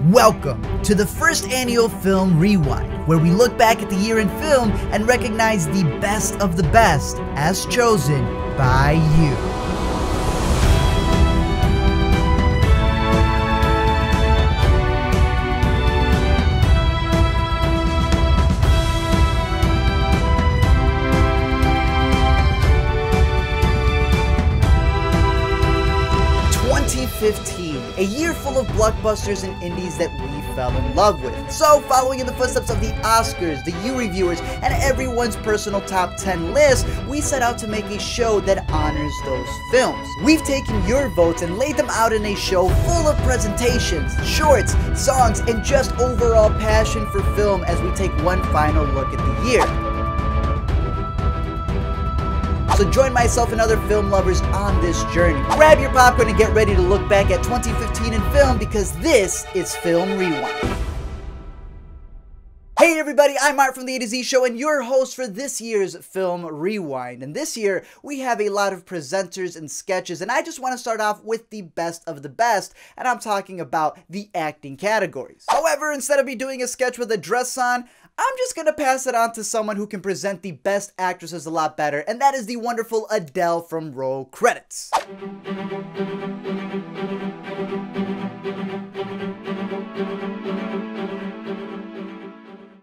Welcome to the first annual Film Rewind, where we look back at the year in film and recognize the best of the best as chosen by you. A year full of blockbusters and indies that we fell in love with. So, following in the footsteps of the Oscars, the YouReviewers, and everyone's personal top 10 list, we set out to make a show that honors those films. We've taken your votes and laid them out in a show full of presentations, shorts, songs, and just overall passion for film as we take one final look at the year. So join myself and other film lovers on this journey. Grab your popcorn and get ready to look back at 2015 in film, because this is Film Rewind. Hey everybody, I'm Art from the A to Z Show and your host for this year's Film Rewind. And this year, we have a lot of presenters and sketches, and I just want to start off with the best of the best, and I'm talking about the acting categories. However, instead of me doing a sketch with a dress on, I'm just gonna pass it on to someone who can present the best actresses a lot better, and that is the wonderful Adele from Roll Credits.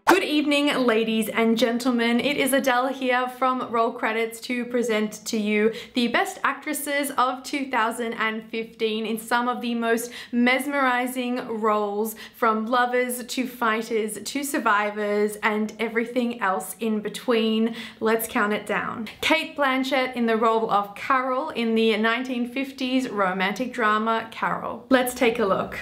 Good evening, ladies and gentlemen. It is Adele here from Roll Credits to present to you the best actresses of 2015 in some of the most mesmerizing roles, from lovers to fighters to survivors and everything else in between. Let's count it down. Cate Blanchett in the role of Carol in the 1950s romantic drama Carol. Let's take a look.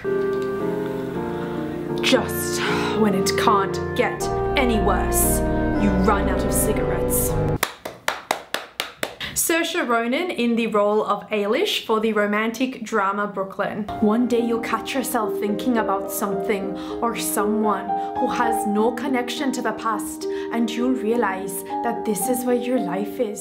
Just when it can't get any worse, you run out of cigarettes. Saoirse Ronan in the role of Ailish for the romantic drama Brooklyn. One day you'll catch yourself thinking about something or someone who has no connection to the past, and you'll realize that this is where your life is.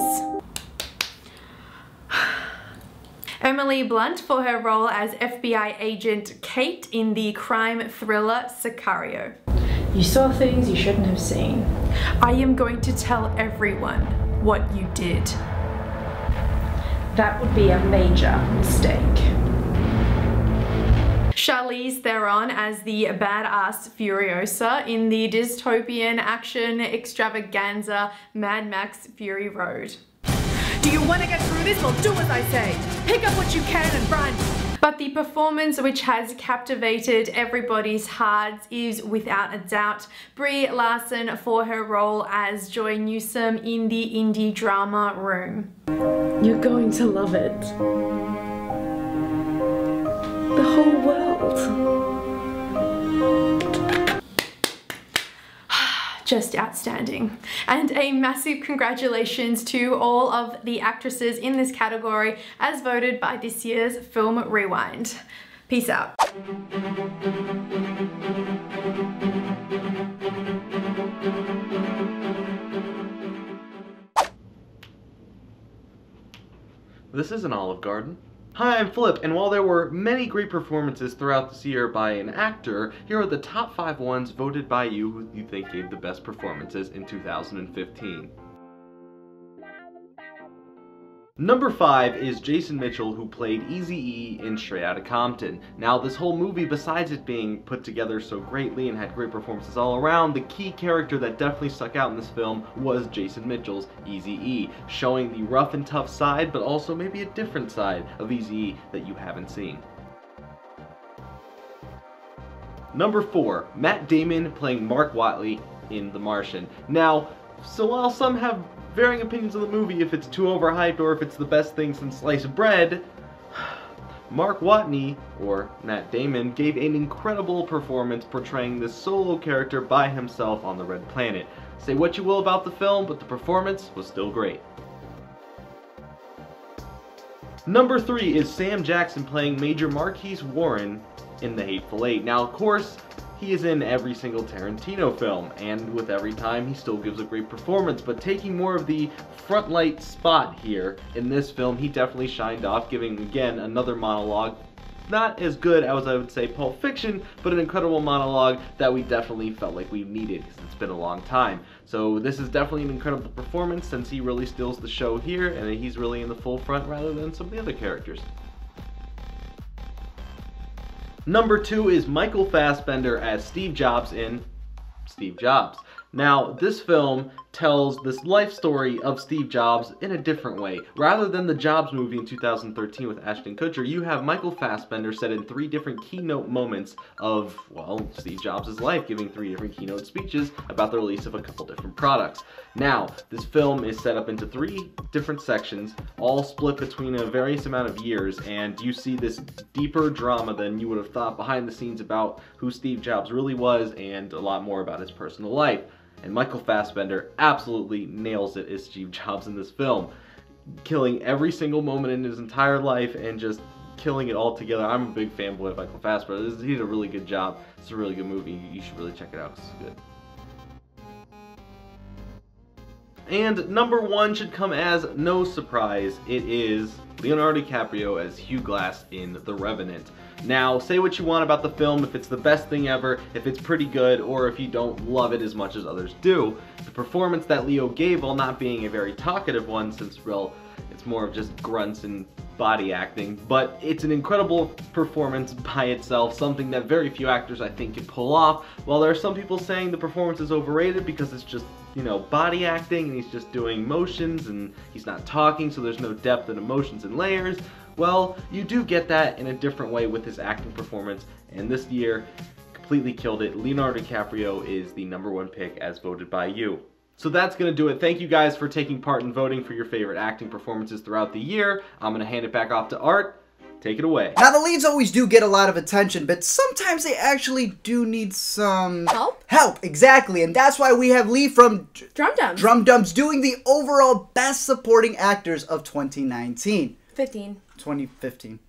Emily Blunt for her role as FBI agent Kate in the crime thriller Sicario. You saw things you shouldn't have seen. I am going to tell everyone what you did. That would be a major mistake. Charlize Theron as the badass Furiosa in the dystopian action extravaganza Mad Max Fury Road. Do you want to get through this? Well, do as I say. Pick up what you can and run. But the performance which has captivated everybody's hearts is without a doubt Brie Larson for her role as Joy Newsome in the indie drama Room. You're going to love it. The whole world. Just outstanding. And a massive congratulations to all of the actresses in this category as voted by this year's Film Rewind. Peace out. This is an Olive Garden. Hi, I'm Flip, and while there were many great performances throughout this year by an actor, here are the top 5 ones voted by you who you think gave the best performances in 2015. Number 5 is Jason Mitchell, who played Eazy-E in Straight Outta Compton. Now, this whole movie, besides it being put together so greatly and had great performances all around, the key character that definitely stuck out in this film was Jason Mitchell's Eazy-E, showing the rough and tough side, but also maybe a different side of Eazy-E that you haven't seen. Number 4, Matt Damon playing Mark Watley in The Martian. Now, so while some have varying opinions of the movie, if it's too overhyped or if it's the best thing since sliced bread, Mark Watney, or Matt Damon, gave an incredible performance portraying this solo character by himself on the Red Planet. Say what you will about the film, but the performance was still great. Number 3 is Sam Jackson playing Major Marquise Warren in The Hateful Eight. Now, of course, he is in every single Tarantino film, and with every time he still gives a great performance, but taking more of the front light spot here in this film, he definitely shined off, giving again another monologue. Not as good as I would say Pulp Fiction, but an incredible monologue that we definitely felt like we needed because it's been a long time. So this is definitely an incredible performance since he really steals the show here and he's really in the full front rather than some of the other characters. Number 2 is Michael Fassbender as Steve Jobs in Steve Jobs. Now, this film tells this life story of Steve Jobs in a different way. Rather than the Jobs movie in 2013 with Ashton Kutcher, you have Michael Fassbender set in 3 different keynote moments of, well, Steve Jobs' life, giving 3 different keynote speeches about the release of a couple different products. Now, this film is set up into 3 different sections, all split between a various amount of years, and you see this deeper drama than you would have thought behind the scenes about who Steve Jobs really was and a lot more about his personal life. And Michael Fassbender absolutely nails it as Steve Jobs in this film, killing every single moment in his entire life and just killing it all together. I'm a big fanboy of Michael Fassbender. He did a really good job. It's a really good movie. You should really check it out because it's good. And number 1 should come as no surprise. It is Leonardo DiCaprio as Hugh Glass in The Revenant. Now, say what you want about the film, if it's the best thing ever, if it's pretty good, or if you don't love it as much as others do. The performance that Leo gave, while not being a very talkative one, since, well, it's more of just grunts and body acting, but it's an incredible performance by itself, something that very few actors I think can pull off. While there are some people saying the performance is overrated because it's just, you know, body acting and he's just doing motions and he's not talking, so there's no depth and emotions and layers. Well, you do get that in a different way with his acting performance, and this year completely killed it. Leonardo DiCaprio is the number 1 pick as voted by you. So that's going to do it. Thank you guys for taking part in voting for your favorite acting performances throughout the year. I'm going to hand it back off to Art. Take it away. Now, the leads always do get a lot of attention, but sometimes they actually do need some help. Help, exactly. And that's why we have Lee from DrumDums doing the overall best supporting actors of 2019. 2015.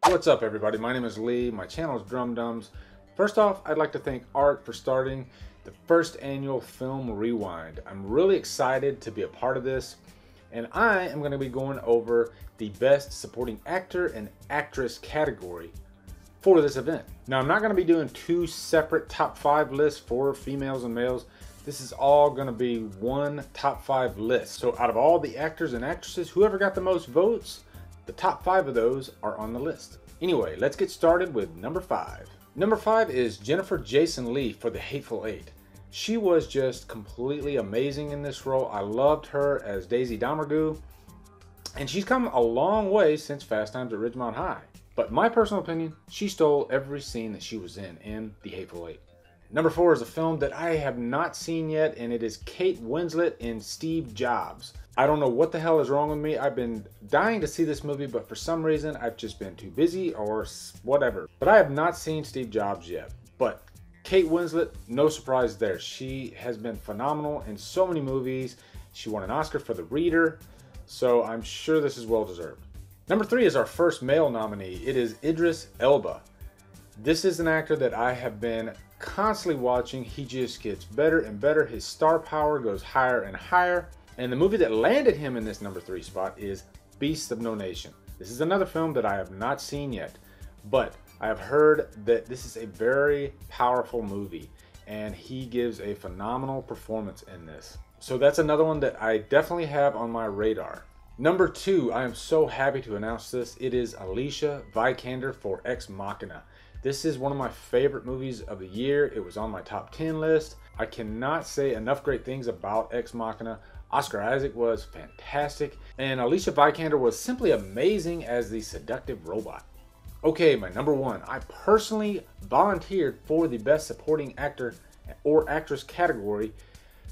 What's up, everybody? My name is Lee. My channel is DrumDums. First off, I'd like to thank Art for starting the first annual Film Rewind. I'm really excited to be a part of this, and I am going to be going over the Best Supporting Actor and Actress category for this event. Now, I'm not going to be doing 2 separate top 5 lists for females and males. This is all going to be one top 5 list. So out of all the actors and actresses, whoever got the most votes, the top 5 of those are on the list. Anyway, let's get started with number 5. Number 5 is Jennifer Jason Leigh for The Hateful Eight. She was just completely amazing in this role. I loved her as Daisy Domergue, and she's come a long way since Fast Times at Ridgemont High. But in my personal opinion, she stole every scene that she was in The Hateful Eight. Number 4 is a film that I have not seen yet, and it is Kate Winslet in Steve Jobs. I don't know what the hell is wrong with me. I've been dying to see this movie, but for some reason, I've just been too busy or whatever. But I have not seen Steve Jobs yet. But Kate Winslet, no surprise there. She has been phenomenal in so many movies. She won an Oscar for The Reader, so I'm sure this is well deserved. Number 3 is our first male nominee. It is Idris Elba. This is an actor that I have been constantly watching. He just gets better and better. His star power goes higher and higher. And the movie that landed him in this number 3 spot is Beasts of No Nation. This is another film that I have not seen yet, but I have heard that this is a very powerful movie, and he gives a phenomenal performance in this. So that's another one that I definitely have on my radar. Number 2, I am so happy to announce this. It is Alicia Vikander for Ex Machina. This is one of my favorite movies of the year. It was on my top 10 list. I cannot say enough great things about Ex Machina. Oscar Isaac was fantastic, and Alicia Vikander was simply amazing as the seductive robot. Okay, my number 1. I personally volunteered for the Best Supporting Actor or Actress category,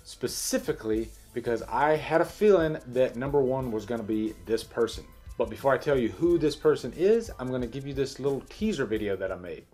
specifically because I had a feeling that number 1 was going to be this person. But before I tell you who this person is, I'm going to give you this little teaser video that I made.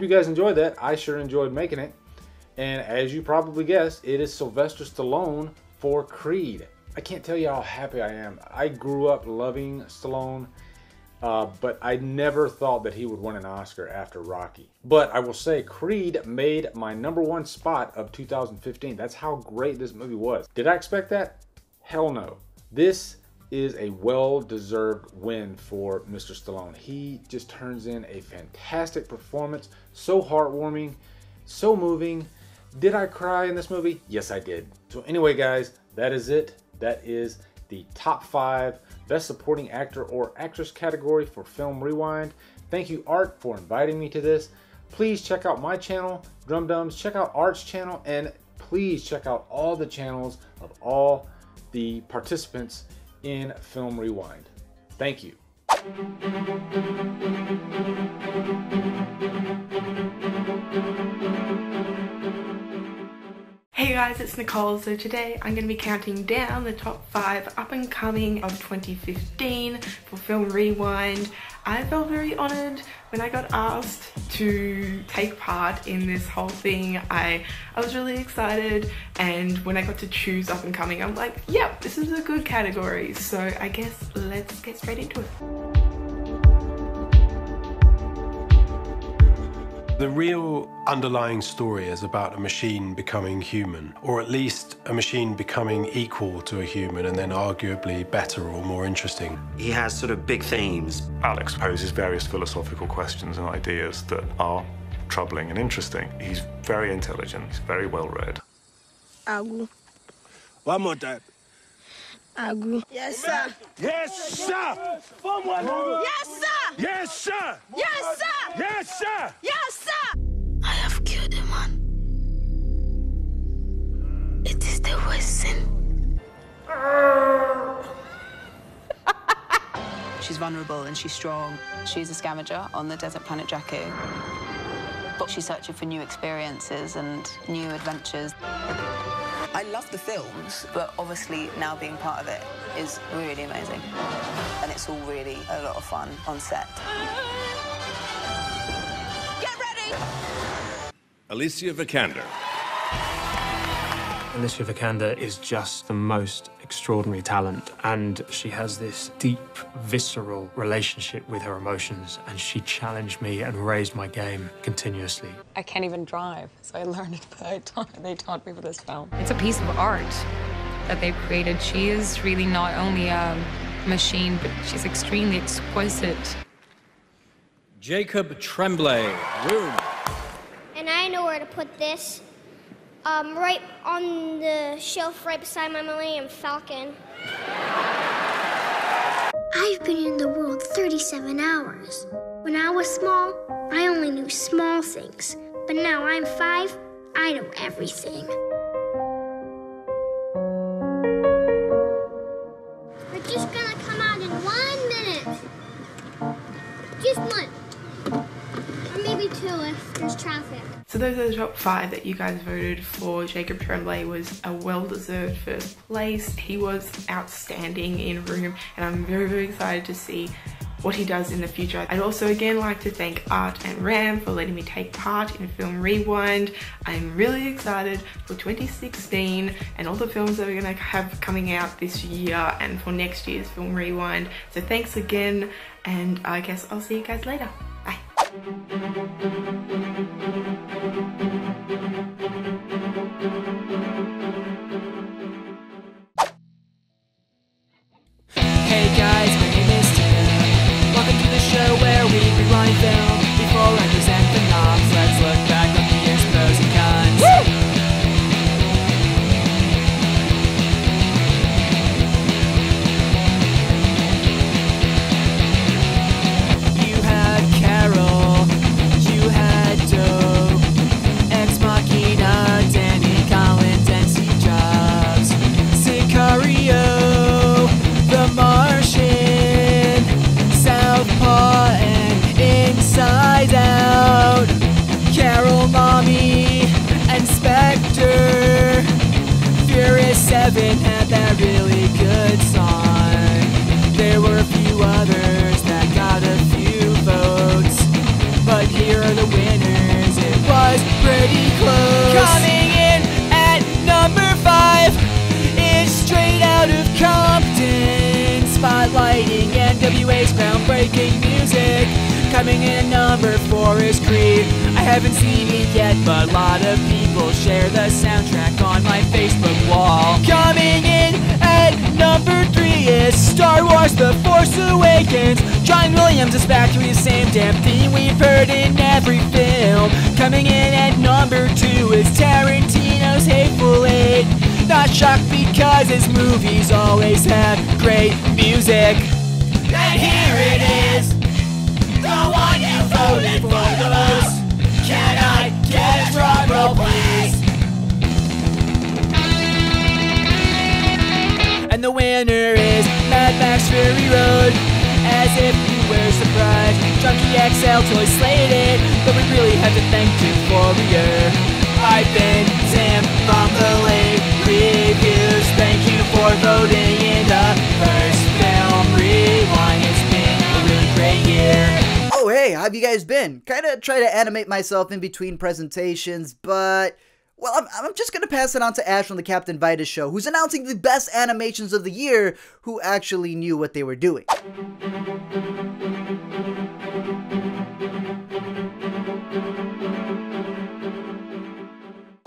guys enjoyed that. I sure enjoyed making it. And as you probably guessed, it is Sylvester Stallone for Creed. I can't tell you how happy I am. I grew up loving Stallone, but I never thought that he would win an Oscar after Rocky. But I will say Creed made my #1 spot of 2015. That's how great this movie was. Did I expect that? Hell no. This is a well-deserved win for Mr. Stallone. He just turns in a fantastic performance. So heartwarming, so moving. Did I cry in this movie? Yes, I did. So anyway, guys, that is it. That is the top 5 Best Supporting Actor or Actress category for Film Rewind. Thank you, Art, for inviting me to this. Please check out my channel, DrumDums. Check out Art's channel, and please check out all the channels of all the participants in Film Rewind. Thank you. Hey guys, it's Nicole. So today I'm going to be counting down the top 5 up and coming of 2015 for Film Rewind. I felt very honored when I got asked to take part in this whole thing. I was really excited, and when I got to choose up and coming, I'm like, yep, this is a good category. So I guess let's get straight into it. The real underlying story is about a machine becoming human, or at least a machine becoming equal to a human and then arguably better or more interesting. He has sort of big themes. Alex poses various philosophical questions and ideas that are troubling and interesting. He's very intelligent, he's very well read. Agu. One more time. Agu. Yes, sir. Yes, sir. Yes, sir. Yes, sir. Yes, sir. Yes, sir. Yes, sir. I have killed a man. It is the worst sin. She's vulnerable and she's strong. She's a scavenger on the desert planet Jakku. But she's searching for new experiences and new adventures. I love the films, but obviously now being part of it is really amazing. And it's all really a lot of fun on set. Get ready! Alicia Vikander. Alicia Vikander is just the most extraordinary talent, and she has this deep, visceral relationship with her emotions, and she challenged me and raised my game continuously. I can't even drive, so I learned it, but they taught me for this film. It's a piece of art that they've created. She is really not only a machine, but she's extremely exquisite. Jacob Tremblay, Room. And I know where to put this. Right on the shelf right beside my Millennium Falcon. I've been in the world 37 hours. When I was small, I only knew small things. But now I'm 5, I know everything. We're just gonna come out in 1 minute. Just 1. Or maybe 2 if there's traffic. So those are the top 5 that you guys voted for. Jacob Tremblay was a well-deserved first place. He was outstanding in Room, and I'm very, very excited to see what he does in the future. I'd also again like to thank Art and Ram for letting me take part in Film Rewind. I'm really excited for 2016 and all the films that we're gonna have coming out this year and for next year's Film Rewind. So thanks again, and I guess I'll see you guys later. Bye. Hey guys, my name is Tim. Welcome to the show where we rewind film. Before I present the knobs, let's look back on the year's pros and cons. Woo! You had Carol, you today's groundbreaking music. Coming in at number 4 is Creed. I haven't seen it yet, but a lot of people share the soundtrack on my Facebook wall. Coming in at number 3 is Star Wars The Force Awakens. John Williams is back to his same damn theme we've heard in every film. Coming in at number 2 is Tarantino's Hateful Eight. Not shocked because his movies always have great music. And here it is, the one you voted for the most. Can I get a drum roll, please? And the winner is Mad Max Fury Road. As if you were surprised, Junkie XL toy slayed it, but we really have to thank you for your. I've been Sam from the Late Reviews. Thank you for voting in the first film rewind. It's been a really great year. Oh hey, how have you guys been? Kinda try to animate myself in between presentations, but well, I'm just gonna pass it on to Ash from the Captain Vitus show, who's announcing the best animations of the year, who actually knew what they were doing.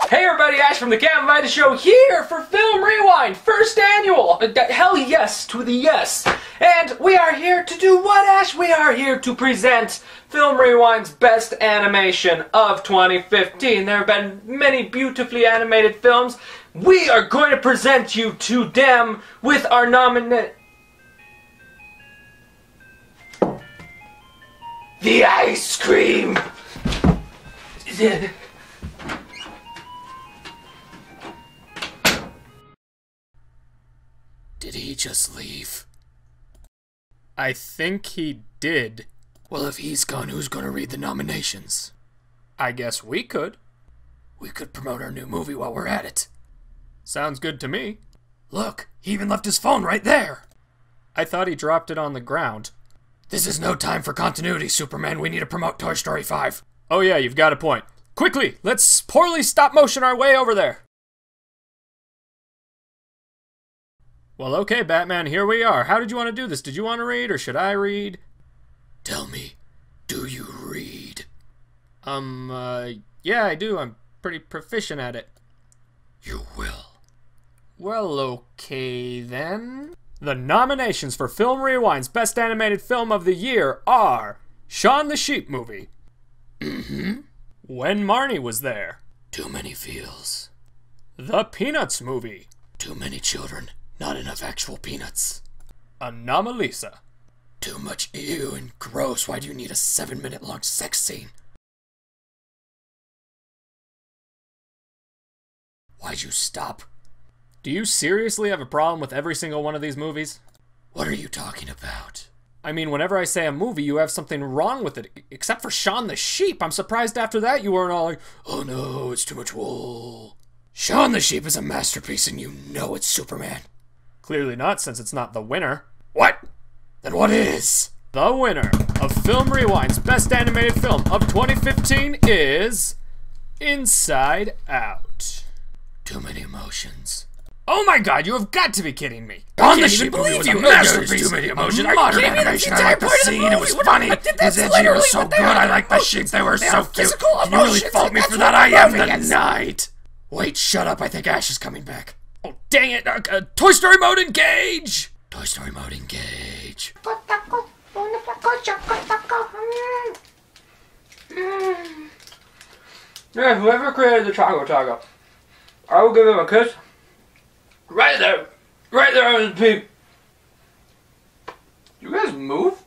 Hey everybody, Ash from the Captain Vitus show here for Film Rewind, first annual. Hell yes to the yes. And we are here to do what, Ash? We are here to present Film Rewind's best animation of 2015. There have been many beautifully animated films. We are going to present you to them with our The ice cream! Did he just leave? I think he did. Well, if he's gone, who's gonna read the nominations? I guess we could. We could promote our new movie while we're at it. Sounds good to me. Look, he even left his phone right there. I thought he dropped it on the ground. This is no time for continuity, Superman. We need to promote Toy Story 5. Oh yeah, you've got a point. Quickly, let's poorly stop motion our way over there. Well, okay, Batman, here we are. How did you want to do this? Did you want to read, or should I read? Tell me, do you read? Yeah, I do. I'm pretty proficient at it. You will. Well, okay, then. The nominations for Film Rewind's Best Animated Film of the Year are Shaun the Sheep Movie. Mm-hmm. When Marnie Was There. Too many feels. The Peanuts Movie. Too many children. Not enough actual peanuts. Anomalisa. Too much ew and gross. Why do you need a 7-minute long sex scene? Why'd you stop? Do you seriously have a problem with every single one of these movies? What are you talking about? I mean, whenever I say a movie, you have something wrong with it. Except for Shaun the Sheep. I'm surprised after that you weren't all like, oh no, it's too much wool. Shaun the Sheep is a masterpiece and you know it's Superman. Clearly not, since it's not the winner. What? Then what is? The winner of Film Rewind's Best Animated Film of 2015 is Inside Out. Too many emotions. Oh my god, you have got to be kidding me. On the Sheep movie was a masterpiece. Too many emotions. Modern animation. I like the scene. It was funny. It was edgy. It was so good. I like the sheep. They were so cute. Can you really fault me for that? I am the night. Wait, shut up. I think Ash is coming back. Oh, dang it. Toy Story mode engage. Toy Story mode engage. Yeah, whoever created the Taco, I will give him a kiss. Right there on his peep. You guys move?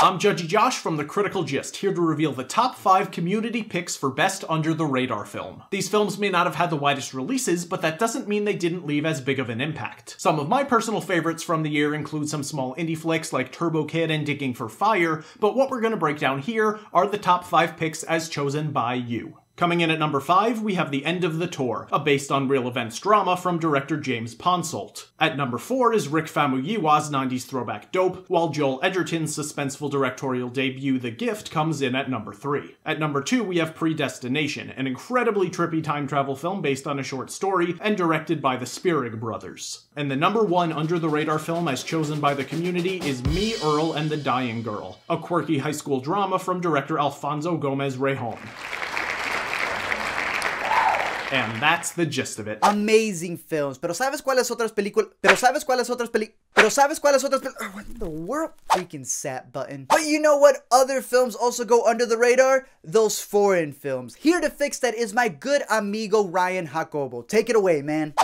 I'm Judgy Josh from The Critical Gist, here to reveal the top 5 community picks for Best Under the Radar film. These films may not have had the widest releases, but that doesn't mean they didn't leave as big of an impact. Some of my personal favorites from the year include some small indie flicks like Turbo Kid and Digging for Fire, but what we're going to break down here are the top 5 picks as chosen by you. Coming in at number 5, we have The End of the Tour, a based on real events drama from director James Ponsoldt. At number 4 is Rick Famuyiwa's 90s throwback Dope, while Joel Edgerton's suspenseful directorial debut The Gift comes in at number 3. At number 2, we have Predestination, an incredibly trippy time travel film based on a short story and directed by the Spierig brothers. And the number 1 under-the-radar film as chosen by the community is Me, Earl, and the Dying Girl, a quirky high school drama from director Alfonso Gomez-Rejon. And that's the gist of it. Amazing films. Pero ¿sabes cuáles otras películas? What in the world? Freaking sat button. But you know what other films also go under the radar? Those foreign films. Here to fix that is my good amigo Ryan Jacobo. Take it away, man.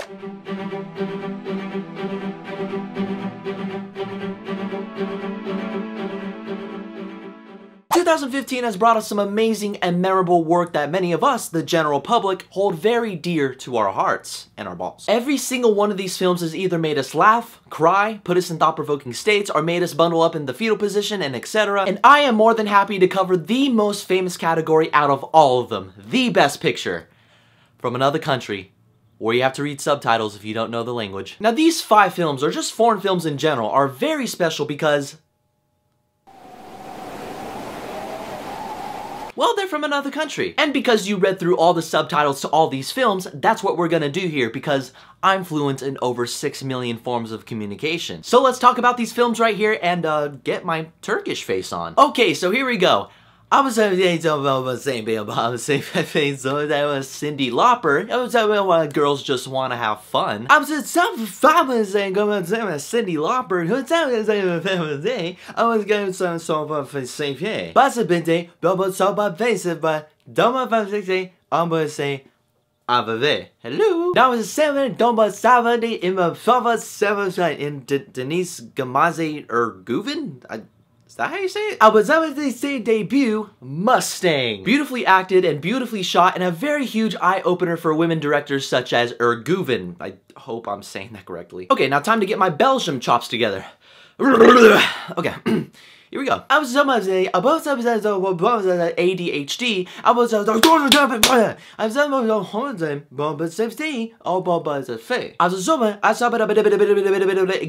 2015 has brought us some amazing and memorable work that many of us, the general public, hold very dear to our hearts and our balls. Every single one of these films has either made us laugh, cry, put us in thought-provoking states, or made us bundle up in the fetal position, and etc. And I am more than happy to cover the most famous category out of all of them, the Best Picture, from another country, where you have to read subtitles if you don't know the language. Now these 5 films, or just foreign films in general, are very special because, well, they're from another country. And because you read through all the subtitles to all these films, that's what we're gonna do here, because I'm fluent in over 6 million forms of communication. So let's talk about these films right here and get my Turkish face on. Okay, so here we go. I was saying that was Cyndi Lauper. I was saying girls just want to have fun. I was saying Cyndi Lauper. I was going to say but I'm going to say hello. Now it's 7 Domba 70 in the 7 in Denise Gamaze Erguven. Is that how you say it? I was able to say debut, Mustang. Beautifully acted and beautifully shot, and a very huge eye-opener for women directors such as Erguven. I hope I'm saying that correctly. Okay, now time to get my Belgium chops together. Okay. Here we go. I was ADHD. I was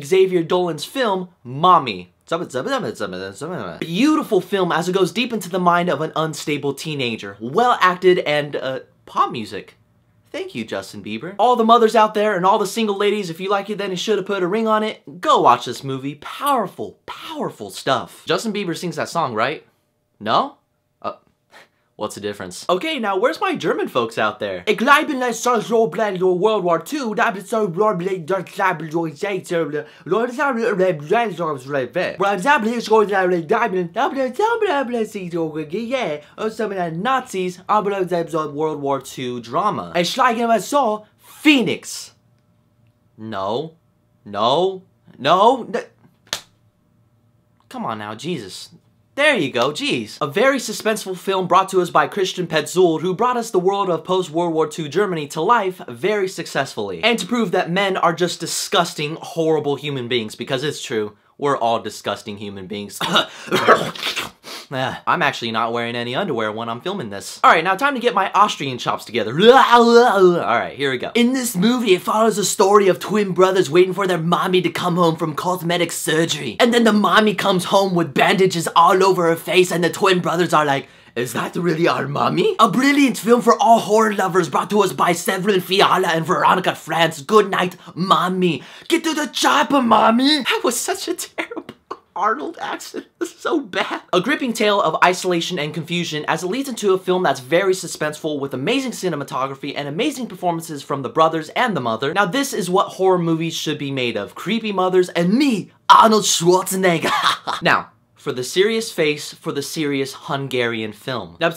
Xavier Dolan's film, Mommy. Beautiful film as it goes deep into the mind of an unstable teenager. Well acted and pop music. Thank you, Justin Bieber. All the mothers out there and all the single ladies, if you like it then you should have put a ring on it, go watch this movie. Powerful, powerful stuff. Justin Bieber sings that song, right? No? What's the difference? Okay, now where's my German folks out there? Ik ben World War II. Nazis, World War II drama. Phoenix. No. Come on now, Jesus. There you go, geez. A very suspenseful film brought to us by Christian Petzold, who brought us the world of post-World War II Germany to life very successfully. And to prove that men are just disgusting, horrible human beings, because it's true, we're all disgusting human beings. I'm actually not wearing any underwear when I'm filming this. Alright, now time to get my Austrian chops together. Alright, here we go. In this movie, it follows a story of twin brothers waiting for their mommy to come home from cosmetic surgery. And then the mommy comes home with bandages all over her face and the twin brothers are like, is that really our mommy? A brilliant film for all horror lovers brought to us by Severin Fiala and Veronica France. Good night, mommy. Get to the chopper, mommy. That was such a terrible Arnold accent. This is so bad. A gripping tale of isolation and confusion as it leads into a film that's very suspenseful with amazing cinematography and amazing performances from the brothers and the mother. Now this is what horror movies should be made of. Creepy mothers and me, Arnold Schwarzenegger. Now, for the serious face, for the serious Hungarian film. Saul.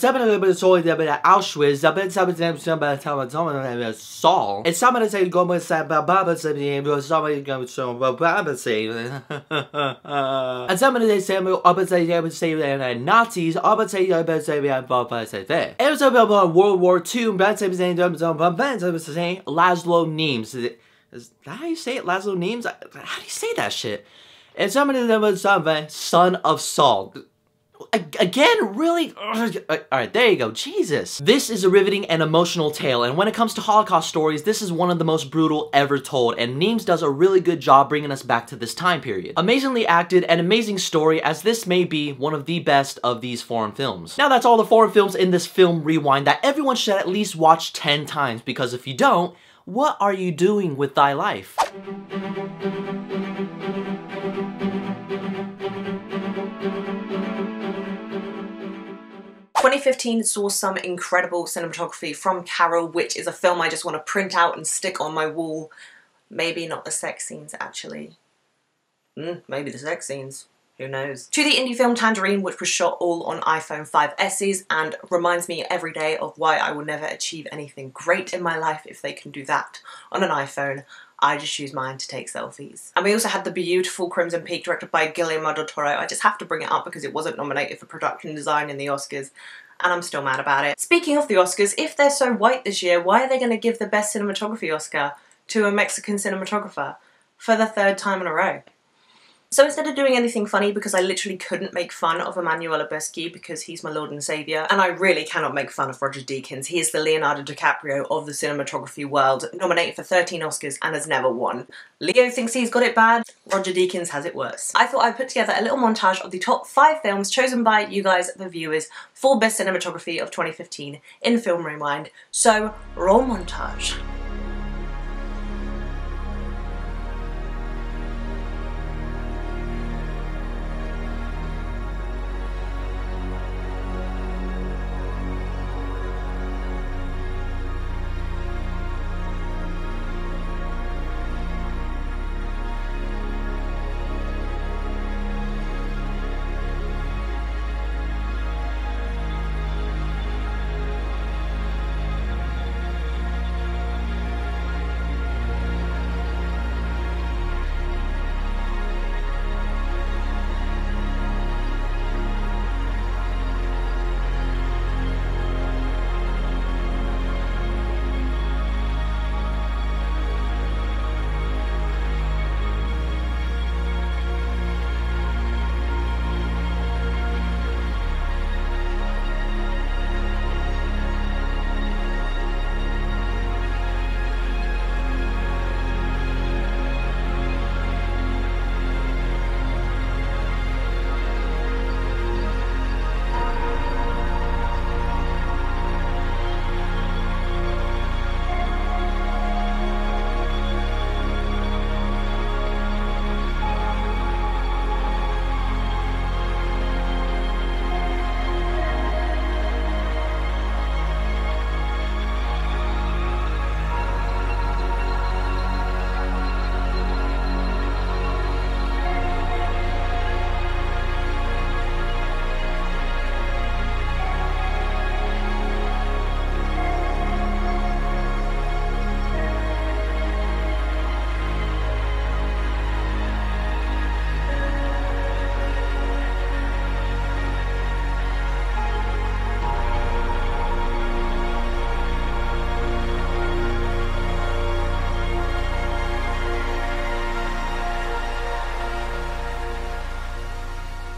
It's somebody say go say Baba say somebody go so Baba say and somebody say Nazis say Baba say there. It was about World War II Laszlo Nemes. Is that how you say it? Laszlo Nemes? How do you say that shit? And somebody that was son of Saul. again, really? Alright, there you go. Jesus. This is a riveting and emotional tale, and when it comes to Holocaust stories, this is one of the most brutal ever told, and Nics does a really good job bringing us back to this time period. Amazingly acted, and amazing story, as this may be one of the best of these foreign films. Now that's all the foreign films in this film rewind that everyone should at least watch 10 times, because if you don't, what are you doing with thy life? 2015 saw some incredible cinematography from Carol, which is a film I just want to print out and stick on my wall. Maybe not the sex scenes, actually. Maybe the sex scenes. Who knows? To the indie film Tangerine, which was shot all on iPhone 5Ss and reminds me every day of why I will never achieve anything great in my life if they can do that on an iPhone. I just use mine to take selfies. And we also had the beautiful Crimson Peak, directed by Guillermo del Toro. I just have to bring it up because it wasn't nominated for production design in the Oscars, and I'm still mad about it. Speaking of the Oscars, if they're so white this year, why are they going to give the Best Cinematography Oscar to a Mexican cinematographer for the 3rd time in a row? So instead of doing anything funny, because I literally couldn't make fun of Emmanuel Lubezki because he's my lord and saviour, and I really cannot make fun of Roger Deakins. He is the Leonardo DiCaprio of the cinematography world, nominated for 13 Oscars and has never won. Leo thinks he's got it bad, Roger Deakins has it worse. I thought I'd put together a little montage of the top 5 films chosen by you guys, the viewers, for Best Cinematography of 2015 in Film Rewind. So, roll montage.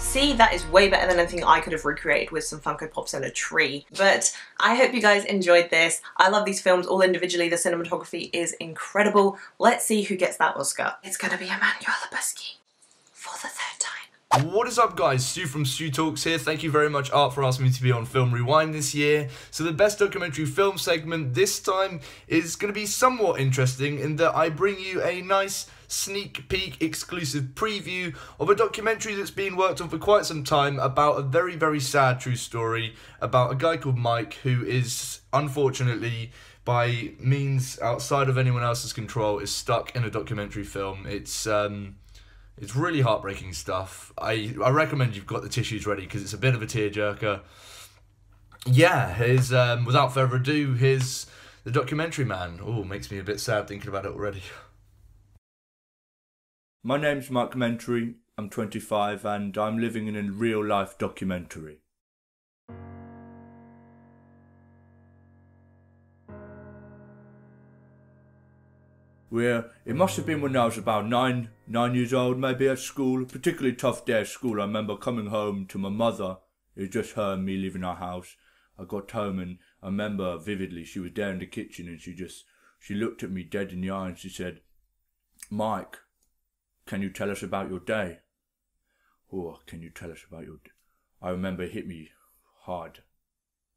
See, that is way better than anything I could have recreated with some Funko Pops and a tree. But I hope you guys enjoyed this. I love these films all individually. The cinematography is incredible. Let's see who gets that Oscar. It's gonna be Emmanuel Lubezki for the 3rd time. What is up guys, Stu from Stu Talks here. Thank you very much Art for asking me to be on Film Rewind this year. So the best documentary film segment this time is going to be somewhat interesting in that I bring you a nice sneak peek exclusive preview of a documentary that's been worked on for quite some time about a very, very sad true story about a guy called Mike who is unfortunately, by means outside of anyone else's control, is stuck in a documentary film. It's really heartbreaking stuff. I recommend you've got the tissues ready because it's a bit of a tearjerker. Yeah, without further ado, here's the documentary man. Oh, makes me a bit sad thinking about it already. My name's Mike Mentary, I'm 25 and I'm living in a real life documentary. It must have been when I was about nine years old, maybe at school. A particularly tough day at school. I remember coming home to my mother It was just her and me leaving our house. I got home and I remember vividly she was there in the kitchen and she looked at me dead in the eye and she said, "Mike, can you tell us about your day?" Oh, can you tell us about your day? I remember it hit me hard.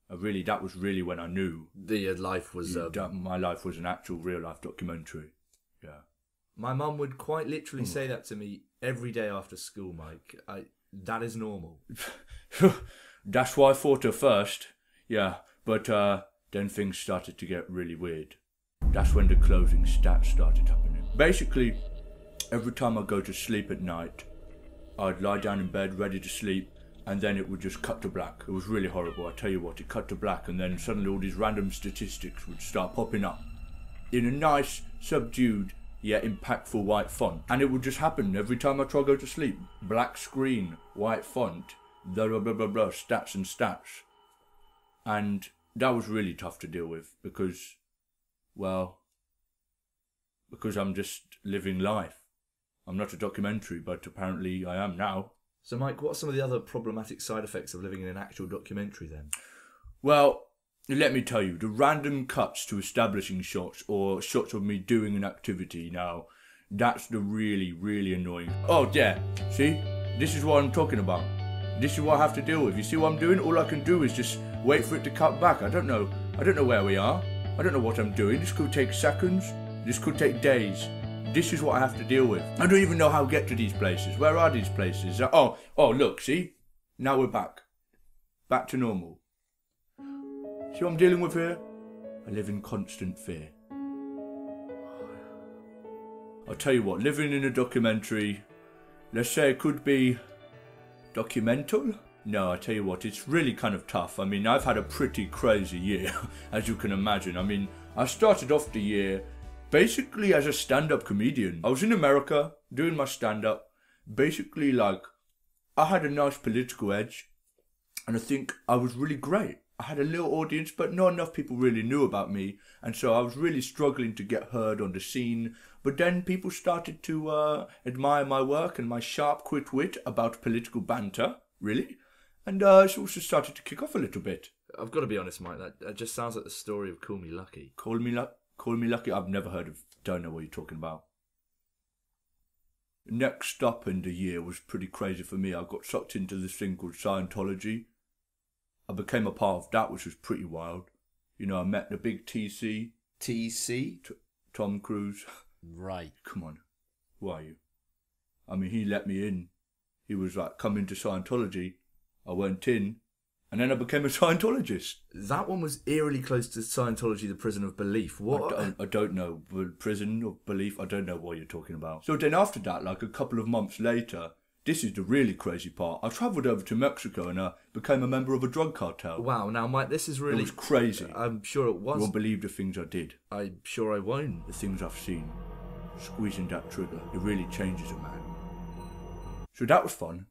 That was really when I knew the life was my life was an actual real life documentary. Yeah. My mum would quite literally say that to me every day after school, Mike. That is normal. That's what I thought at first. Yeah, but then things started to get really weird. That's when the closing stats started happening. Basically, every time I go to sleep at night, I'd lie down in bed ready to sleep, and then it would just cut to black. It was really horrible, I tell you what, it cut to black, and then suddenly all these random statistics would start popping up in a nice, subdued, yet impactful white font. And it would just happen every time I try to go to sleep. Black screen, white font, blah blah blah blah blah, stats and stats. And that was really tough to deal with because I'm just living life. I'm not a documentary, but apparently I am now. So Mike, what are some of the other problematic side effects of living in an actual documentary then? Well, let me tell you, the random cuts to establishing shots or shots of me doing an activity now, that's the really, really annoying. Oh yeah, see? This is what I'm talking about. This is what I have to deal with. You see what I'm doing? All I can do is just wait for it to cut back. I don't know where we are. I don't know what I'm doing. This could take seconds. This could take days. This is what I have to deal with. I don't even know how to get to these places. Where are these places? Oh, look, see? Now we're back. Back to normal. See what I'm dealing with here? I live in constant fear. I'll tell you what, living in a documentary, let's say it could be documental? No, I tell you what, it's really kind of tough. I mean, I've had a pretty crazy year, as you can imagine. I mean, I started off the year basically as a stand-up comedian. I was in America doing my stand-up. Basically, like, I had a nice political edge, and I think I was really great. I had a little audience, but not enough people really knew about me, and so I was really struggling to get heard on the scene. But then people started to admire my work and my sharp, quick wit about political banter, really. And it also started to kick off a little bit. I've got to be honest, Mike, that just sounds like the story of Call Me Lucky. Call Me Lucky? I've never heard of, don't know what you're talking about. Next stop in the year was pretty crazy for me. I got sucked into this thing called Scientology. I became a part of that, which was pretty wild. You know, I met the big TC. TC? Tom Cruise. Right. Come on. Who are you? I mean, he let me in. He was like, come into Scientology. I went in, and then I became a Scientologist. That one was eerily close to Scientology, the prison of belief. What? I don't know. Prison of belief, I don't know what you're talking about. So then after that, like a couple of months later, this is the really crazy part. I travelled over to Mexico and I became a member of a drug cartel. Wow, now Mike, this is really... It was crazy. I'm sure it was. You won't believe the things I did. I'm sure I won't. The things I've seen. Squeezing that trigger, it really changes a man. So that was fun.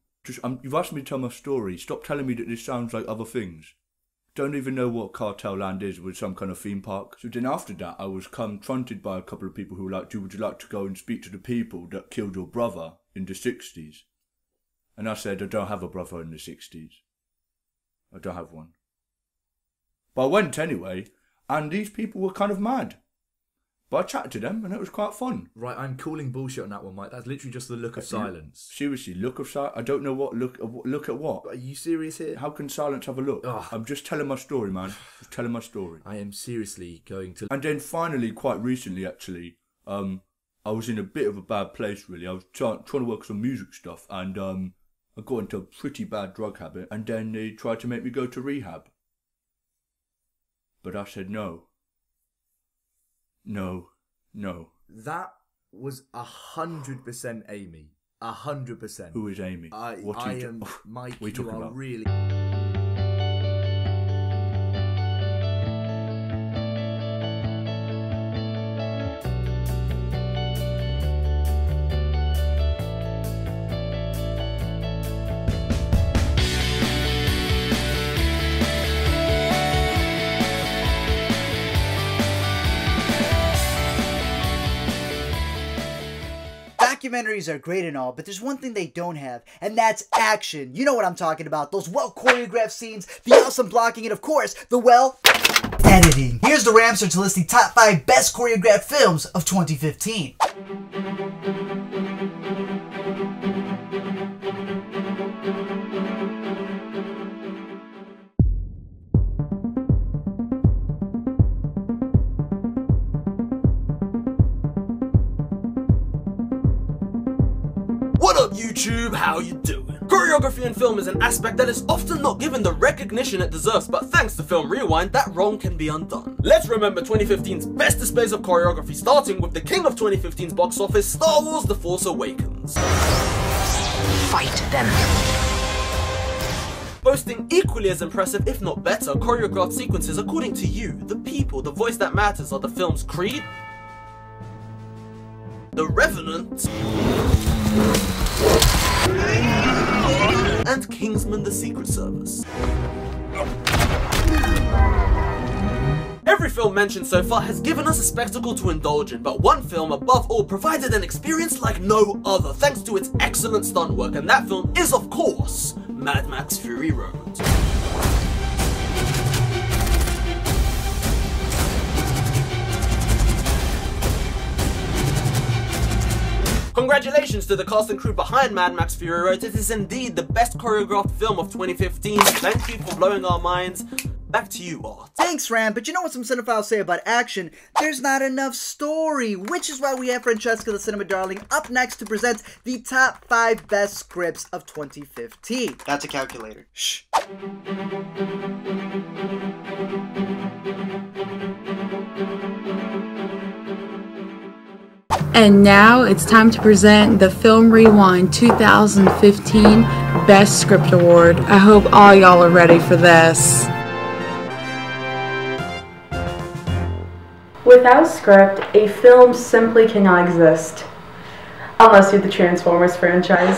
You've asked me to tell my story. Stop telling me that this sounds like other things. Don't even know what cartel land is with some kind of theme park. So then after that, I was confronted by a couple of people who were like, would you like to go and speak to the people that killed your brother in the 60s? And I said, I don't have a brother in the 60s. I don't have one. But I went anyway, and these people were kind of mad. But I chatted to them, and it was quite fun. Right, I'm calling bullshit on that one, Mike. That's literally just the look of silence. Seriously, look of silence? I don't know what look at what. Are you serious here? How can silence have a look? Ugh. I'm just telling my story, man. Just telling my story. I am seriously going to... And then finally, quite recently actually, I was in a bit of a bad place really. I was trying to work some music stuff, and I got into a pretty bad drug habit, and then they tried to make me go to rehab. But I said no. No. That was 100% Amy. 100%. Who is Amy? Mike, what are you talking about? Really... Documentaries are great and all, but there's one thing they don't have, and that's action. You know what I'm talking about. Those well-choreographed scenes, the awesome blocking, and of course, the editing. Here's the Ramster to list the top 5 best choreographed films of 2015. What up YouTube, how you doing? Choreography in film is an aspect that is often not given the recognition it deserves, but thanks to Film Rewind, that wrong can be undone. Let's remember 2015's best displays of choreography, starting with the king of 2015's box office, Star Wars The Force Awakens. Fight them. Boasting equally as impressive, if not better, choreographed sequences according to you, the people, the voice that matters, are the film's Creed, The Revenant, and Kingsman: The Secret Service. Every film mentioned so far has given us a spectacle to indulge in, but one film above all provided an experience like no other thanks to its excellent stunt work, and that film is of course Mad Max Fury Road. Congratulations to the cast and crew behind Mad Max Fury Road. It is indeed the best choreographed film of 2015. Thank you for blowing our minds. Back to you, Art. Thanks, Ram, but you know what some cinephiles say about action? There's not enough story, which is why we have Francesca, the cinema darling, up next to present the top 5 best scripts of 2015. That's a calculator. Shh. And now it's time to present the Film Rewind 2015 Best Script Award. I hope all y'all are ready for this. Without script, a film simply cannot exist. Unless you're the Transformers franchise.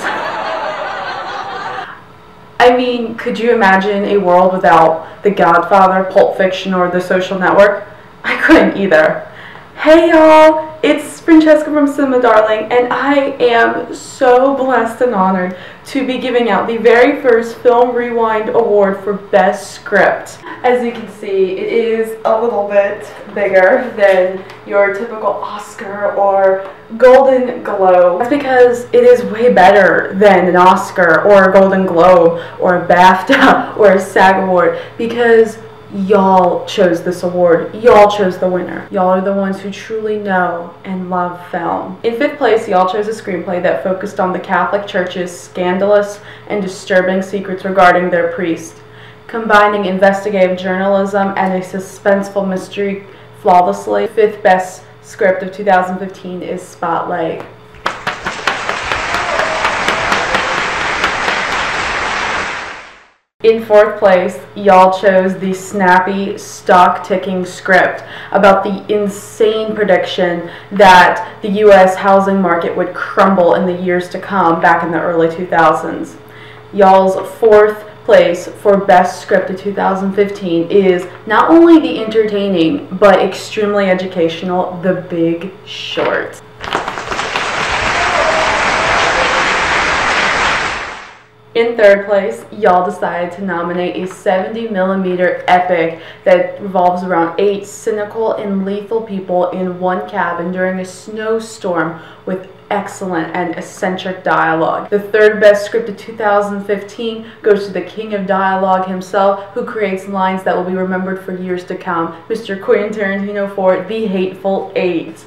I mean, could you imagine a world without The Godfather, Pulp Fiction, or The Social Network? I couldn't either. Hey y'all, it's Francesca from Cinema Darling, and I am so blessed and honored to be giving out the very first Film Rewind Award for Best Script. As you can see, it is a little bit bigger than your typical Oscar or Golden Globe. That's because it is way better than an Oscar or a Golden Globe or a BAFTA or a SAG Award, because y'all chose this award. Y'all chose the winner. Y'all are the ones who truly know and love film. In 5th place, y'all chose a screenplay that focused on the Catholic Church's scandalous and disturbing secrets regarding their priest, combining investigative journalism and a suspenseful mystery flawlessly. 5th best script of 2015 is Spotlight. In 4th place, y'all chose the snappy, stock-ticking script about the insane prediction that the US housing market would crumble in the years to come back in the early 2000s. Y'all's 4th place for Best Script of 2015 is not only the entertaining, but extremely educational The Big Short. In 3rd place, y'all decided to nominate a 70mm epic that revolves around 8 cynical and lethal people in one cabin during a snowstorm with excellent and eccentric dialogue. The 3rd best script of 2015 goes to the king of dialogue himself, who creates lines that will be remembered for years to come, Mr. Quentin Tarantino for The Hateful Eight.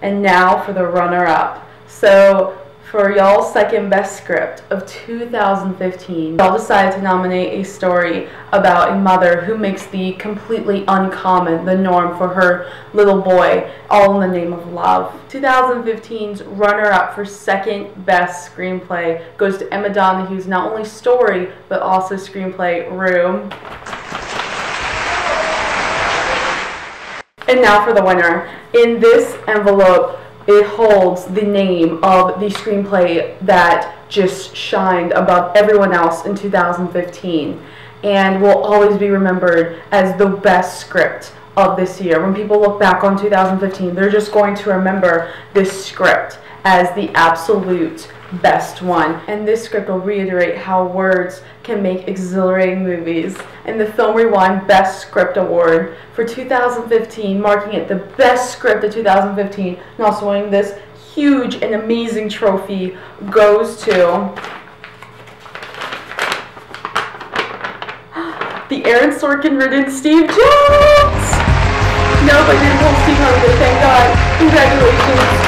And now for the runner-up. So, for y'all's 2nd best script of 2015, y'all decided to nominate a story about a mother who makes the completely uncommon the norm for her little boy, all in the name of love. 2015's runner-up for 2nd best screenplay goes to Emma Donohue's not only story, but also screenplay, Room. And now for the winner. In this envelope, it holds the name of the screenplay that just shined above everyone else in 2015 and will always be remembered as the best script of this year. When people look back on 2015, they're just going to remember this script as the absolute best one. And this script will reiterate how words can make exhilarating movies. And the Film Rewind Best Script Award for 2015, marking it the best script of 2015, and also winning this huge and amazing trophy, goes to the Aaron Sorkin written Steve Jobs! No, but I didn't pull Steve Harvey, thank God. Congratulations.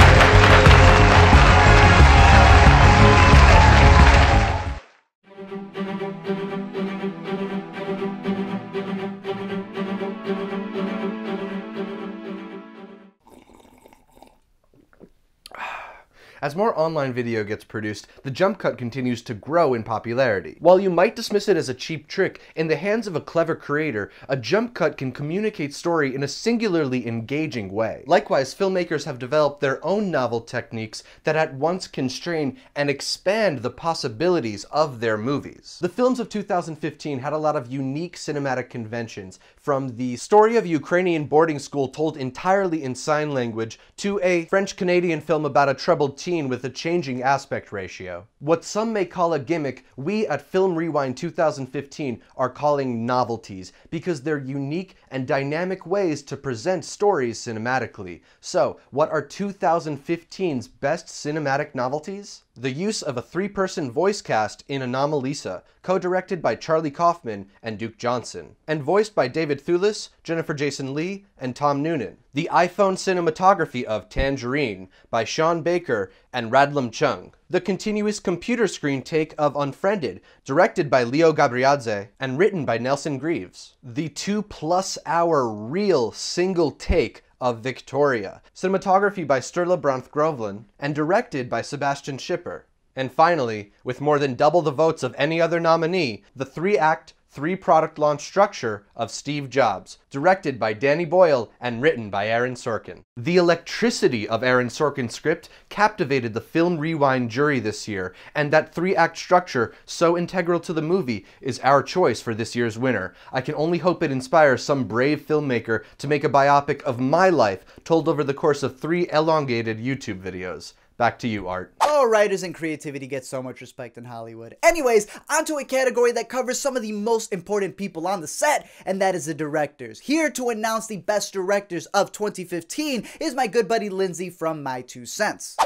As more online video gets produced, the jump cut continues to grow in popularity. While you might dismiss it as a cheap trick, in the hands of a clever creator, a jump cut can communicate story in a singularly engaging way. Likewise, filmmakers have developed their own novel techniques that at once constrain and expand the possibilities of their movies. The films of 2015 had a lot of unique cinematic conventions, from the story of a Ukrainian boarding school told entirely in sign language to a French-Canadian film about a troubled teen with a changing aspect ratio. What some may call a gimmick, we at Film Rewind 2015 are calling novelties, because they're unique and dynamic ways to present stories cinematically. So, what are 2015's best cinematic novelties? The use of a 3-person voice cast in Anomalisa, co-directed by Charlie Kaufman and Duke Johnson, and voiced by David Thewlis, Jennifer Jason Leigh, and Tom Noonan. The iPhone cinematography of Tangerine by Sean Baker and Radlam Chung. The continuous computer screen take of Unfriended, directed by Leo Gabriadze and written by Nelson Greaves. The 2+ hour real single take of Victoria, cinematography by Sturla Brandt Grovlin, and directed by Sebastian Schipper. And finally, with more than double the votes of any other nominee, the 3-act, 3-product launch structure of Steve Jobs, directed by Danny Boyle and written by Aaron Sorkin. The electricity of Aaron Sorkin's script captivated the Film Rewind jury this year, and that 3-act structure, so integral to the movie, is our choice for this year's winner. I can only hope it inspires some brave filmmaker to make a biopic of my life told over the course of 3 elongated YouTube videos. Back to you, Art. Oh, writers and creativity get so much respect in Hollywood. Anyways, onto a category that covers some of the most important people on the set, and that is the directors. Here to announce the best directors of 2015 is my good buddy Lindsay from My 2 Cents.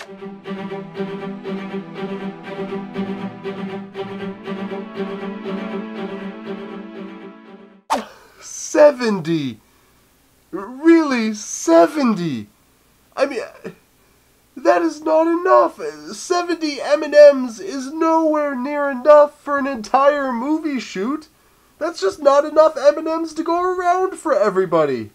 70! Really, 70! I mean, that is not enough. 70 M&Ms is nowhere near enough for an entire movie shoot. That's just not enough M&Ms to go around for everybody.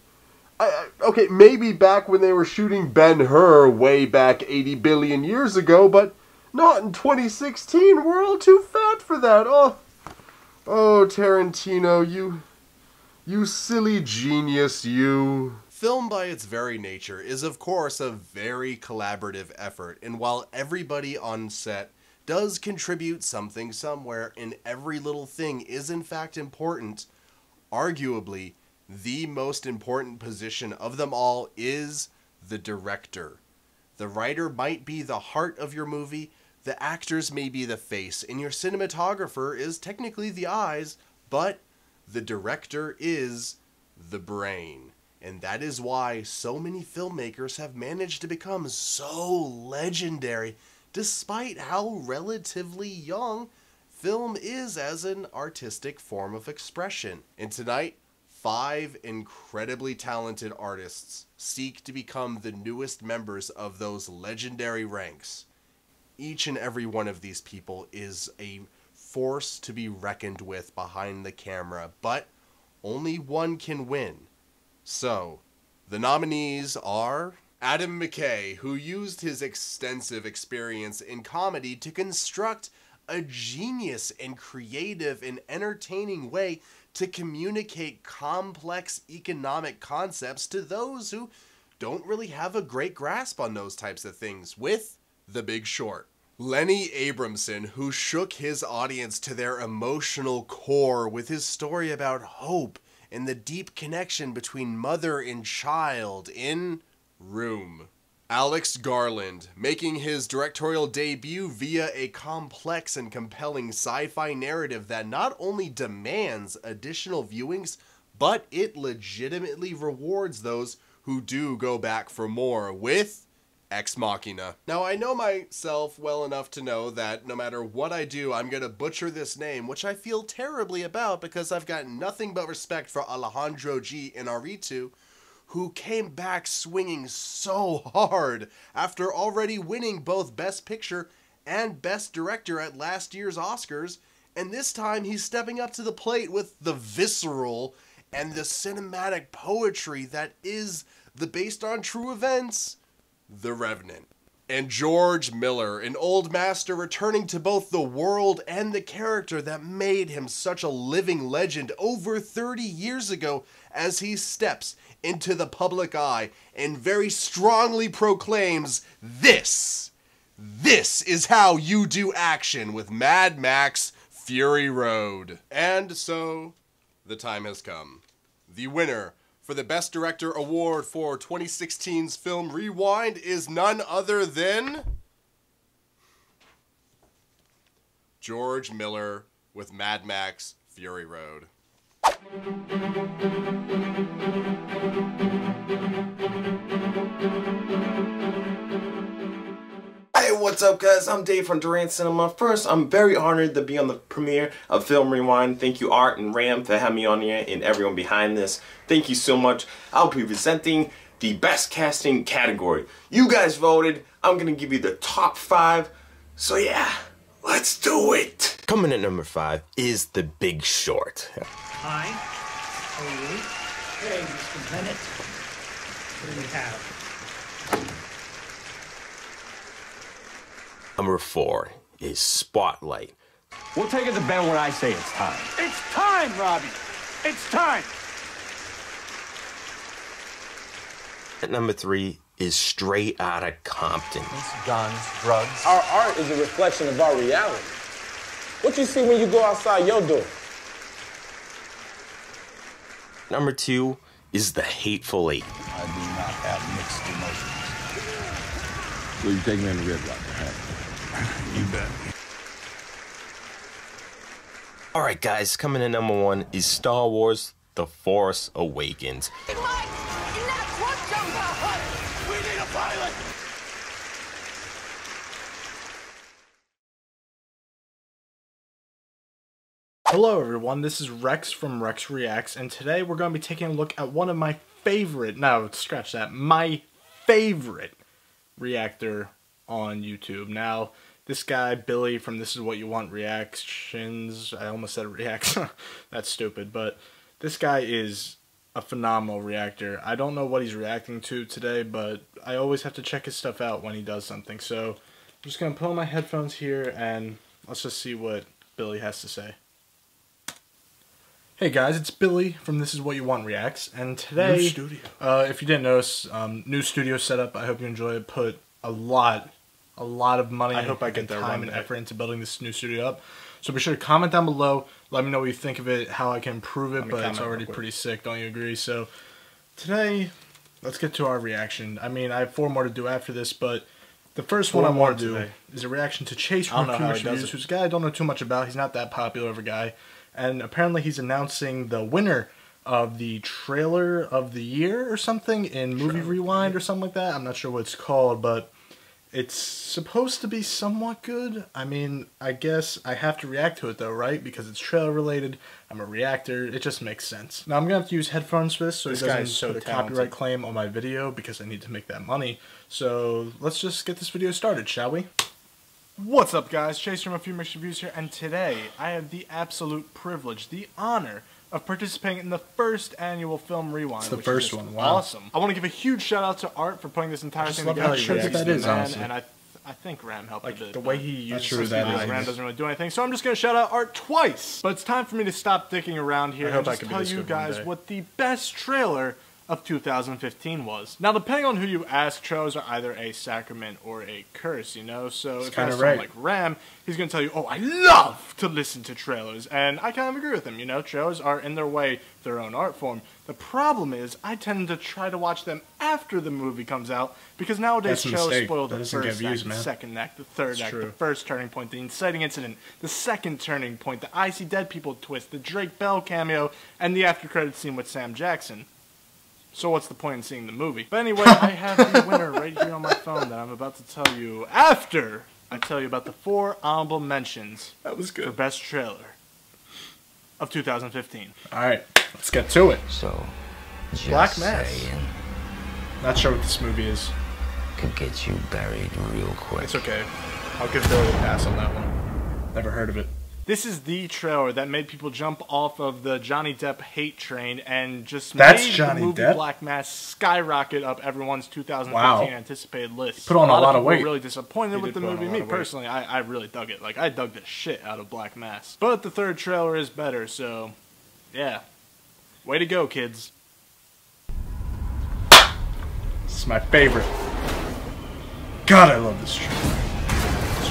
Okay, maybe back when they were shooting Ben-Hur way back 80 billion years ago, but not in 2016. We're all too fat for that. Oh, Tarantino, you silly genius, you. Film by its very nature is of course a very collaborative effort, and while everybody on set does contribute something somewhere and every little thing is in fact important, arguably the most important position of them all is the director. The writer might be the heart of your movie, the actors may be the face, and your cinematographer is technically the eyes, but the director is the brain. And that is why so many filmmakers have managed to become so legendary, despite how relatively young film is as an artistic form of expression. And tonight, 5 incredibly talented artists seek to become the newest members of those legendary ranks. Each and every one of these people is a force to be reckoned with behind the camera, but only one can win. So, the nominees are Adam McKay, who used his extensive experience in comedy to construct a genius and creative and entertaining way to communicate complex economic concepts to those who don't really have a great grasp on those types of things, with The Big Short. Lenny Abramson, who shook his audience to their emotional core with his story about hope and the deep connection between mother and child in Room. Alex Garland, making his directorial debut via a complex and compelling sci-fi narrative that not only demands additional viewings, but it legitimately rewards those who do go back for more with Ex Machina. Now, I know myself well enough to know that no matter what I do, I'm gonna butcher this name, which I feel terribly about because I've got nothing but respect for Alejandro G. Inarritu, who came back swinging so hard after already winning both Best Picture and Best Director at last year's Oscars, and this time he's stepping up to the plate with the visceral and the cinematic poetry that is the based on true events, The Revenant. And George Miller, an old master returning to both the world and the character that made him such a living legend over 30 years ago, as he steps into the public eye and very strongly proclaims, this is how you do action with Mad Max Fury Road. And so, the time has come. The winner for the Best Director Award for 2016's film Rewind is none other than George Miller with Mad Max Fury Road. Hey, what's up guys? I'm Dave from Durant Cinema. First, I'm very honored to be on the premiere of Film Rewind. Thank you Art and Ram for having me on here and everyone behind this. Thank you so much. I'll be presenting the Best Casting category. You guys voted. I'm gonna give you the top 5. So yeah, let's do it. Coming at number 5 is The Big Short. Hi. How are you? Hey, Mr. Bennett. What do we have? Number 4 is Spotlight. We'll take it to Ben when I say it's time. It's time, Robbie. It's time. At number 3 is Straight Outta Compton. Guns, drugs. Our art is a reflection of our reality. What you see when you go outside your door? Number 2 is The Hateful Eight. I do not have mixed emotions. Will you take me in the red light? You bet. Alright guys, coming in number 1 is Star Wars The Force Awakens. We need a pilot. Hello everyone, this is Rex from Rex Reacts, and today we're going to be taking a look at one of my favorite, my favorite reactor on YouTube. Now, this guy, Billy from This Is What You Want Reactions, I almost said reacts, that's stupid, but this guy is a phenomenal reactor. I don't know what he's reacting to today, but I always have to check his stuff out when he does something, so I'm just going to put on my headphones here, and let's just see what Billy has to say. Hey guys, it's Billy from This Is What You Want Reacts, and today, New studio. If you didn't notice, new studio setup. I hope you enjoy it. Put a lot of money and time and effort into building this new studio up. So be sure to comment down below. Let me know what you think of it, how I can improve it, but it's already pretty sick, don't you agree? So today, let's get to our reaction. I mean, I have 4 more to do after this, but the first one I want to do is a reaction to Chase from Reviews, who's a guy I don't know too much about. He's not that popular of a guy. And apparently he's announcing the winner of the trailer of the year or something in Movie Rewind or something like that. I'm not sure what it's called, but it's supposed to be somewhat good. I mean, I guess I have to react to it though, right? Because it's trailer related. I'm a reactor. It just makes sense. Now I'm going to have to use headphones for this so he doesn't put a copyright claim on my video because I need to make that money. So let's just get this video started, shall we? What's up guys, Chase from A Few Mixed Reviews here, and today I have the absolute privilege, the honor of participating in the first annual Film Rewind. It's the first one, wow. Awesome. I want to give a huge shout out to Art for putting this entire thing together. And I think Ram helped a bit. The way he uses his videos, Ram doesn't really do anything, so I'm just going to shout out Art twice. But it's time for me to stop dicking around here and just tell you guys what the best trailer of 2015 was. Now, depending on who you ask, trailers are either a sacrament or a curse, you know? So if you ask someone like Ram, he's going to tell you, oh, I love to listen to trailers. And I kind of agree with him, you know? Trailers are, in their way, their own art form. The problem is, I tend to try to watch them after the movie comes out, because nowadays trailers spoil the first act, the second act, the third act, the first turning point, the inciting incident, the second turning point, the I See Dead People twist, the Drake Bell cameo, and the after-credits scene with Sam Jackson. So what's the point in seeing the movie? But anyway, I have the winner right here on my phone that I'm about to tell you after I tell you about the 4 honorable mentions for Best Trailer of 2015. Alright, let's get to it. So, Black Mass. Not sure what this movie is. Could get you buried real quick. It's okay. I'll give Billy a pass on that one. Never heard of it. This is the trailer that made people jump off of the Johnny Depp hate train and just made the movie Black Mass skyrocket up everyone's 2015 anticipated list. Put on a lot of people weight. Were really disappointed with the movie. Me personally, I really dug it. Like, I dug the shit out of Black Mass. But the third trailer is better, so yeah. Way to go, kids. This is my favorite. God, I love this trailer.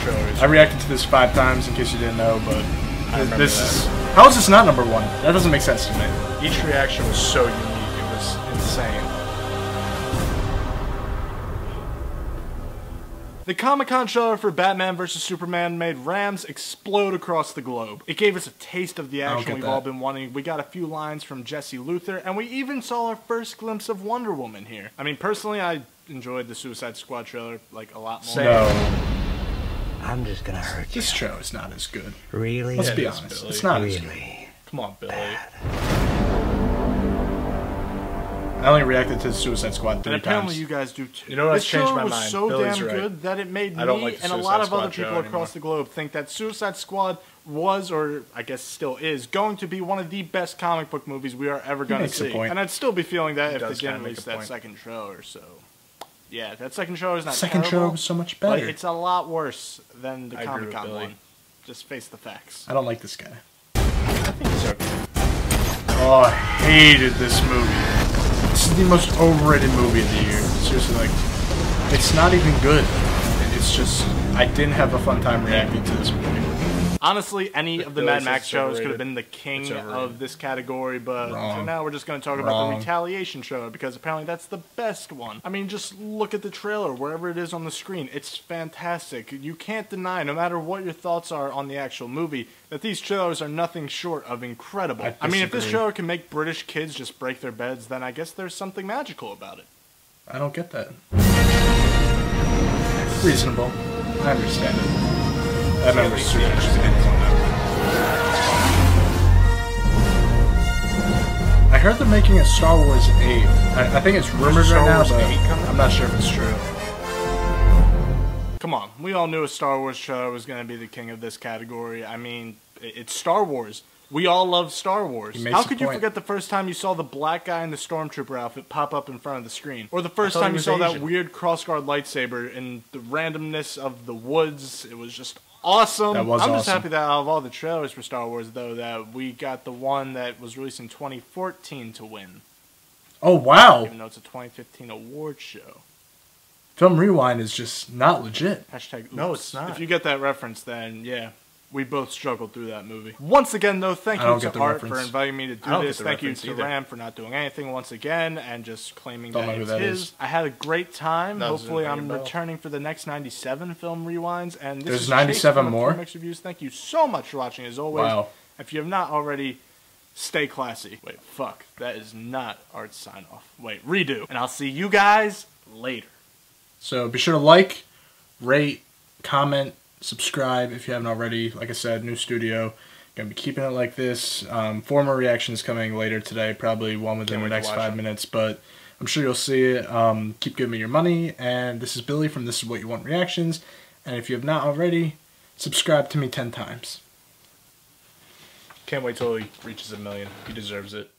I reacted to this 5 times in case you didn't know, but this is... How is this not #1? That doesn't make sense to me. Each reaction was so unique, it was insane. The Comic-Con trailer for Batman vs. Superman made Rams explode across the globe. It gave us a taste of the action we've all been wanting. We got a few lines from Jesse Luthor, and we even saw our first glimpse of Wonder Woman here. I mean, personally, I enjoyed the Suicide Squad trailer, like, a lot more. No. I'm just gonna hurt you. This show is not as good. Really? Let's be honest. It's not as good. Come on, Billy. I only reacted to the Suicide Squad 3 times. And apparently you guys do too. You know what? That's changed my mind. This show was so damn good that it made me and a lot of other people across the globe think that Suicide Squad was, or I guess still is, going to be one of the best comic book movies we are ever going to see. And I'd still be feeling that if they didn't release that second trailer, so... Yeah, that second show is not terrible. Second show was so much better. But it's a lot worse than the Comic-Con one. Just face the facts. I don't like this guy. I think he's okay. Oh, I hated this movie. This is the most overrated movie of the year. Seriously, like, it's not even good. It's just, I didn't have a fun time reacting to this movie. Honestly, any of the Mad Max shows could have been the king of this category, but for now we're just going to talk about the Retaliation trailer, because apparently that's the best one. I mean, just look at the trailer, wherever it is on the screen. It's fantastic. You can't deny, no matter what your thoughts are on the actual movie, that these trailers are nothing short of incredible. I mean, if this trailer can make British kids just break their beds, then I guess there's something magical about it. I don't get that. Reasonable. I understand it. I remember I heard they're making a Star Wars 8. I think it's rumored right now, but I'm not sure if it's true. Come on, we all knew a Star Wars trailer was going to be the king of this category. I mean, it's Star Wars. We all love Star Wars. How could you forget the first time you saw the black guy in the Stormtrooper outfit pop up in front of the screen? Or the first time you saw that weird crossguard lightsaber in the randomness of the woods? It was just awesome. I'm just happy that out of all the trailers for Star Wars, though, that we got the one that was released in 2014 to win. Oh, wow. Even though it's a 2015 award show. Film Rewind is just not legit. Hashtag oops. No, it's not. If you get that reference, then yeah. We both struggled through that movie. Once again, though, thank you to Art for inviting me to do this. Thank you to Ram for not doing anything once again and just claiming that it's his. I had a great time. Hopefully, I'm returning for the next 97 Film Rewinds. And this is 97 more. Mixed Reviews. Thank you so much for watching, as always. Wow. If you have not already, stay classy. Wait, fuck. That is not Art's sign off. Wait, redo. And I'll see you guys later. So be sure to like, rate, comment, subscribe if you haven't already. Like I said, new studio. Gonna be keeping it like this. 4 more reactions coming later today. Probably one within the next 5 minutes, but I'm sure you'll see it. Keep giving me your money. And this is Billy from This Is What You Want Reactions. And if you have not already, subscribe to me 10 times. Can't wait till he reaches 1 million. He deserves it.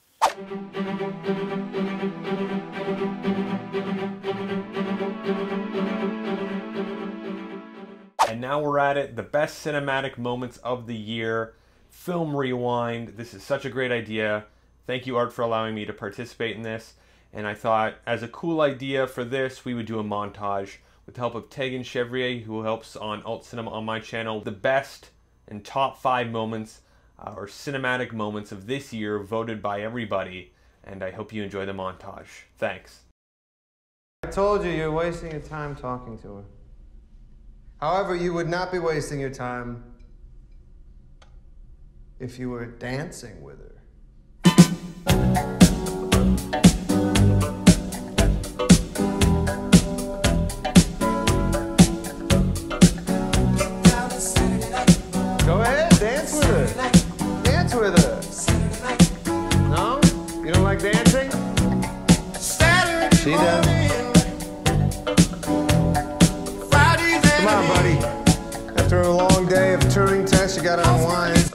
And now we're at it, the best cinematic moments of the year, Film Rewind. This is such a great idea. Thank you, Art, for allowing me to participate in this. and I thought as a cool idea for this, we would do a montage with the help of Tegan Chevrier, who helps on Alt Cinema on my channel, the best and top 5 moments or cinematic moments of this year voted by everybody, and I hope you enjoy the montage. Thanks. I told you you're wasting your time talking to her. However, you would not be wasting your time if you were dancing with her. Go ahead, dance with her. Dance with her. No? You don't like dancing? See that? Come on, buddy. After a long day of Turing tests, you gotta unwind.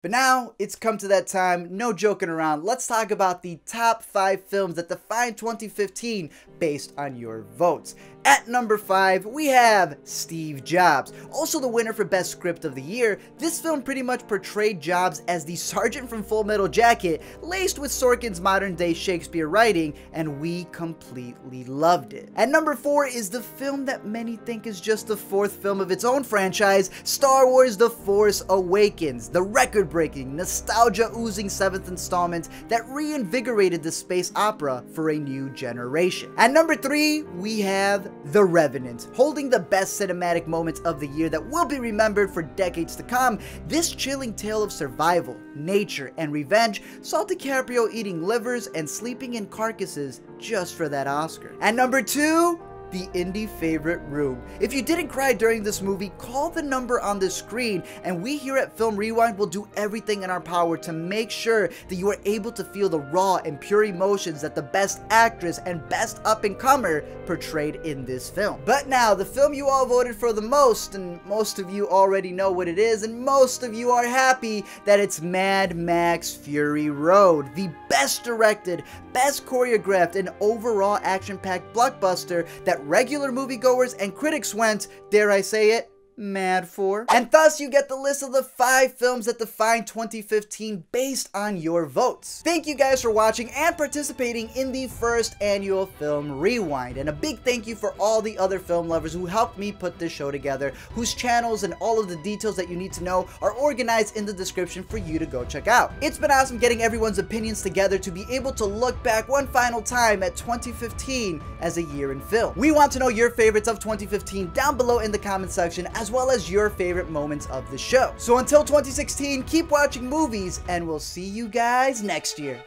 But now, it's come to that time, no joking around, let's talk about the top 5 films that define 2015 based on your votes. At number 5, we have Steve Jobs. Also the winner for Best Script of the Year, this film pretty much portrayed Jobs as the sergeant from Full Metal Jacket, laced with Sorkin's modern-day Shakespeare writing, and we completely loved it. At number 4 is the film that many think is just the 4th film of its own franchise, Star Wars The Force Awakens, the record-breaking, nostalgia-oozing 7th installment that reinvigorated the space opera for a new generation. At number 3, we have The Revenant. Holding the best cinematic moments of the year that will be remembered for decades to come, this chilling tale of survival, nature, and revenge saw DiCaprio eating livers and sleeping in carcasses just for that Oscar. At number 2, the indie favorite room. If you didn't cry during this movie, call the number on the screen, and we here at Film Rewind will do everything in our power to make sure that you are able to feel the raw and pure emotions that the best actress and best up-and-comer portrayed in this film. But now, the film you all voted for the most, and most of you already know what it is, and most of you are happy that it's Mad Max Fury Road, the best directed, best choreographed, and overall action-packed blockbuster that regular moviegoers and critics went, dare I say it, mad for. And thus you get the list of the 5 films that define 2015 based on your votes. Thank you guys for watching and participating in the first annual Film Rewind, and a big thank you for all the other film lovers who helped me put this show together, whose channels and all of the details that you need to know are organized in the description for you to go check out. It's been awesome getting everyone's opinions together to be able to look back one final time at 2015 as a year in film. We want to know your favorites of 2015 down below in the comment section, as as well as your favorite moments of the show. So until 2016, keep watching movies, and we'll see you guys next year.